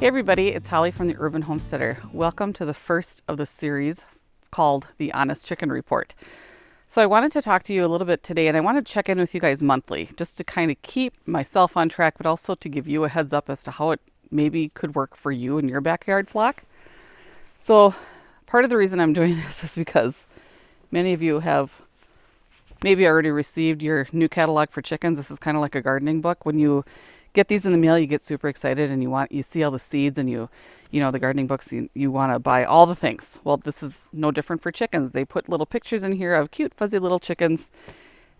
Hey everybody, it's Holly from the Urban Homesteader. Welcome to the first of the series called the Honest Chicken Report. So I wanted to talk to you a little bit today, and I want to check in with you guys monthly just to kind of keep myself on track, but also to give you a heads up as to how it maybe could work for you in your backyard flock. So part of the reason I'm doing this is because many of you have maybe already received your new catalog for chickens. This is kind of like a gardening book. When you get these in the mail, you get super excited and you see all the seeds, and you know the gardening books, you want to buy all the things. Well, this is no different for chickens. They put little pictures in here of cute fuzzy little chickens.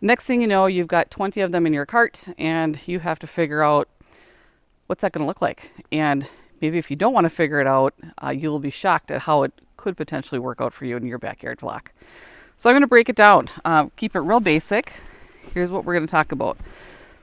Next thing you know, you've got 20 of them in your cart, and you have to figure out what's that going to look like. And maybe if you don't want to figure it out, you will be shocked at how it could potentially work out for you in your backyard flock. So I'm going to break it down, keep it real basic. Here's what we're going to talk about.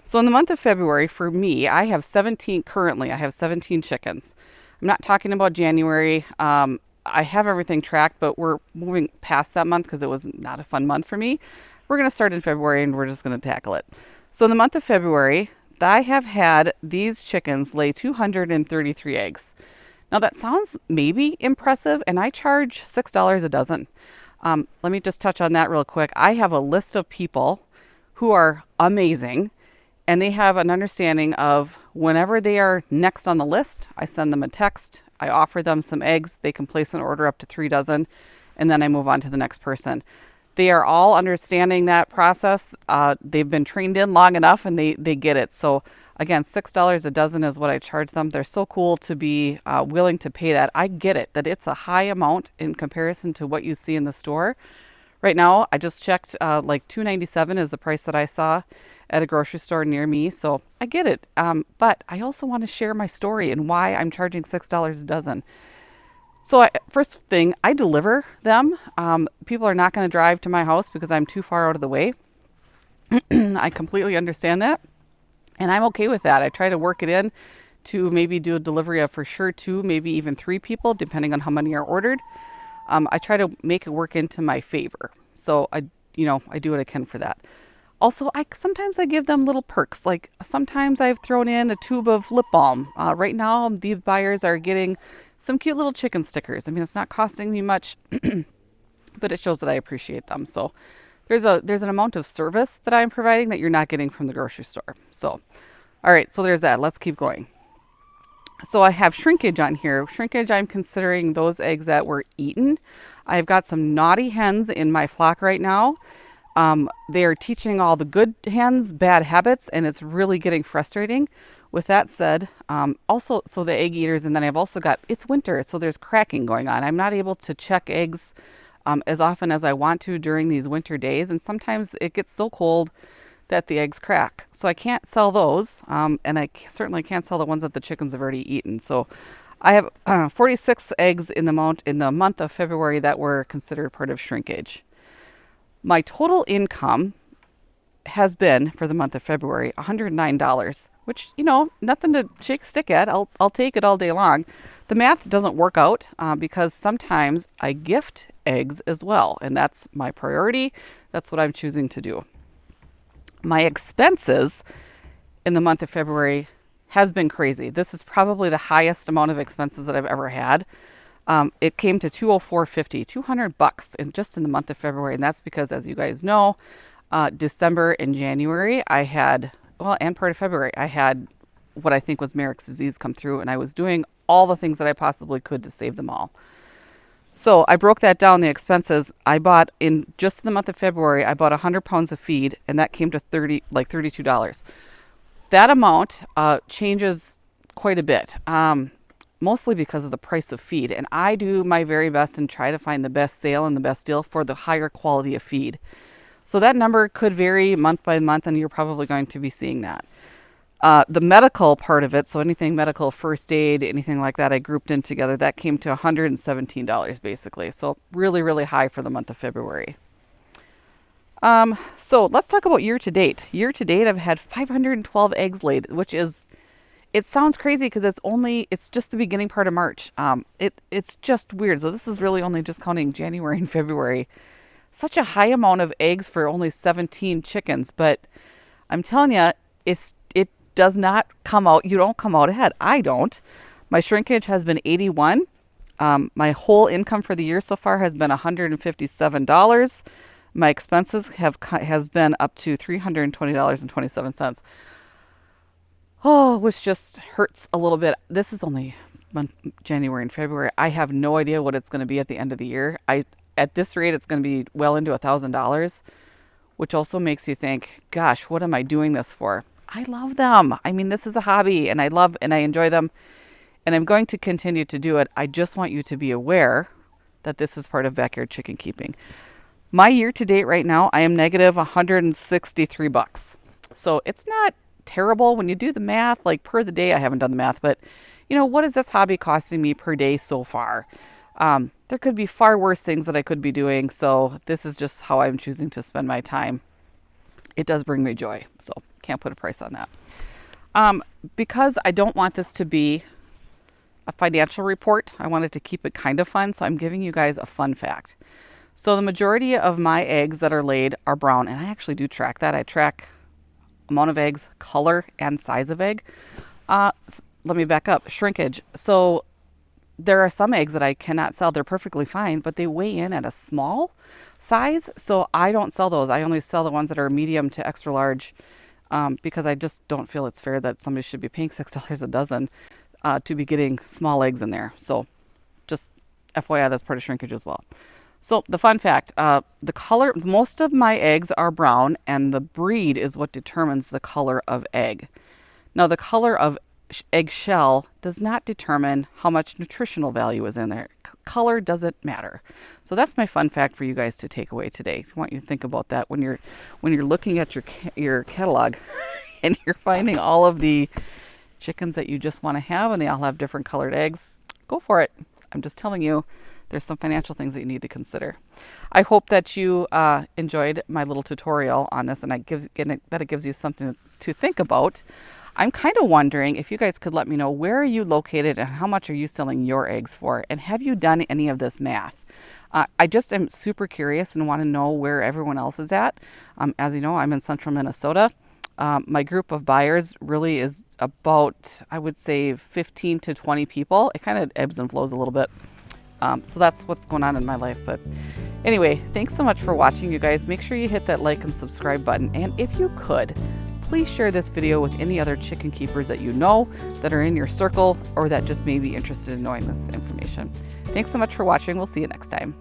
So in the month of February, for me, I have 17 chickens. I'm not talking about January. I have everything tracked, but we're moving past that month because it was not a fun month for me. We're going to start in February, and we're just going to tackle it. So in the month of February, I have had these chickens lay 233 eggs. Now that sounds maybe impressive, and I charge $6 a dozen. Let me just touch on that real quick. I have a list of people who are amazing, and they have an understanding of whenever they are next on the list, I send them a text, I offer them some eggs, they can place an order up to 3 dozen, and then I move on to the next person. They are all understanding that process. They've been trained in long enough, and they get it. So again, $6 a dozen is what I charge them. They're so cool to be willing to pay that. I get it, that it's a high amount in comparison to what you see in the store. Right now, I just checked, like $2.97 is the price that I saw at a grocery store near me. So I get it. But I also want to share my story and why I'm charging $6 a dozen. So first thing, I deliver them. People are not going to drive to my house because I'm too far out of the way. I completely understand that. And I'm okay with that. I try to work it in to maybe do a delivery of for sure 2, maybe even 3 people, depending on how many are ordered. I try to make it work into my favor. So I do what I can for that. Also, sometimes I give them little perks. Like sometimes I've thrown in a tube of lip balm. Right now, these buyers are getting some cute little chicken stickers. I mean, it's not costing me much, but it shows that I appreciate them. So there's an amount of service that I'm providing that you're not getting from the grocery store. So, all right, so there's that. Let's keep going. So I have shrinkage on here. Shrinkage, I'm considering those eggs that were eaten. I've got some naughty hens in my flock right now. They are teaching all the good hens bad habits, and it's really getting frustrating. With that said, also, so the egg eaters, and then I've also got, it's winter, so there's cracking going on. I'm not able to check eggs as often as I want to during these winter days, and sometimes it gets so cold that the eggs crack. So I can't sell those, and I certainly can't sell the ones that the chickens have already eaten. So I have 46 eggs in the month of February that were considered part of shrinkage. My total income has been, for the month of February, $109, which, nothing to shake a stick at. I'll take it all day long. The math doesn't work out because sometimes I gift eggs as well, and that's my priority. That's what I'm choosing to do. My expenses in the month of February has been crazy. This is probably the highest amount of expenses that I've ever had. It came to $204.50, $200 just in the month of February. And that's because, as you guys know, December and January, and part of February, I had what I think was Merrick's disease come through, and I was doing all the things that I possibly could to save them all. So I broke that down, the expenses. I bought, in just the month of February, I bought 100 pounds of feed, and that came to $32. That amount changes quite a bit. Mostly because of the price of feed. And I do my very best and try to find the best sale and the best deal for the higher quality of feed. So that number could vary month by month, and you're probably going to be seeing that. The medical part of it, so anything medical, first aid, anything like that, I grouped in together. That came to $117 basically. So really, really high for the month of February. So let's talk about year to date. Year to date, I've had 512 eggs laid, which is, it sounds crazy because it's just the beginning part of March. It's just weird. So this is really only just counting January and February. Such a high amount of eggs for only 17 chickens, but I'm telling you, it does not come out. You don't come out ahead. I don't. My shrinkage has been 81. My whole income for the year so far has been $157. My expenses has been up to $320.27. Oh, which just hurts a little bit. This is only January and February. I have no idea what it's going to be at the end of the year. At this rate, it's going to be well into $1,000, which also makes you think, gosh, what am I doing this for? I love them. I mean, this is a hobby and I love and I enjoy them and I'm going to continue to do it. I just want you to be aware that this is part of backyard chicken keeping. My year to date right now, I am negative $163. So it's not terrible when you do the math, like per the day. I haven't done the math, but what is this hobby costing me per day so far? There could be far worse things that I could be doing. So this is just how I'm choosing to spend my time. It does bring me joy. So can't put a price on that. Because I don't want this to be a financial report, I wanted to keep it kind of fun. So I'm giving you guys a fun fact. So the majority of my eggs that are laid are brown, and I actually do track that. I track amount of eggs, color, and size of egg. Let me back up. Shrinkage. So there are some eggs that I cannot sell. They're perfectly fine, but they weigh in at a small size. So I don't sell those. I only sell the ones that are medium to extra large because I just don't feel it's fair that somebody should be paying $6 a dozen to be getting small eggs in there. So just FYI, that's part of shrinkage as well. So the fun fact, the color, most of my eggs are brown, and the breed is what determines the color of egg. Now the color of egg shell does not determine how much nutritional value is in there. Color doesn't matter. So that's my fun fact for you guys to take away today. I want you to think about that when you're looking at your catalog and you're finding all of the chickens that you just want to have, and they all have different colored eggs. Go for it. I'm just telling you. There's some financial things that you need to consider. I hope that you enjoyed my little tutorial on this and that it gives you something to think about. I'm kind of wondering if you guys could let me know, where are you located and how much are you selling your eggs for? And have you done any of this math? I just am super curious and want to know where everyone else is at. As you know, I'm in central Minnesota. My group of buyers really is about, I would say, 15 to 20 people. It kind of ebbs and flows a little bit. So that's what's going on in my life. But anyway, thanks so much for watching, you guys. Make sure you hit that like and subscribe button. And if you could, please share this video with any other chicken keepers that you know that are in your circle or that just may be interested in knowing this information. Thanks so much for watching. We'll see you next time.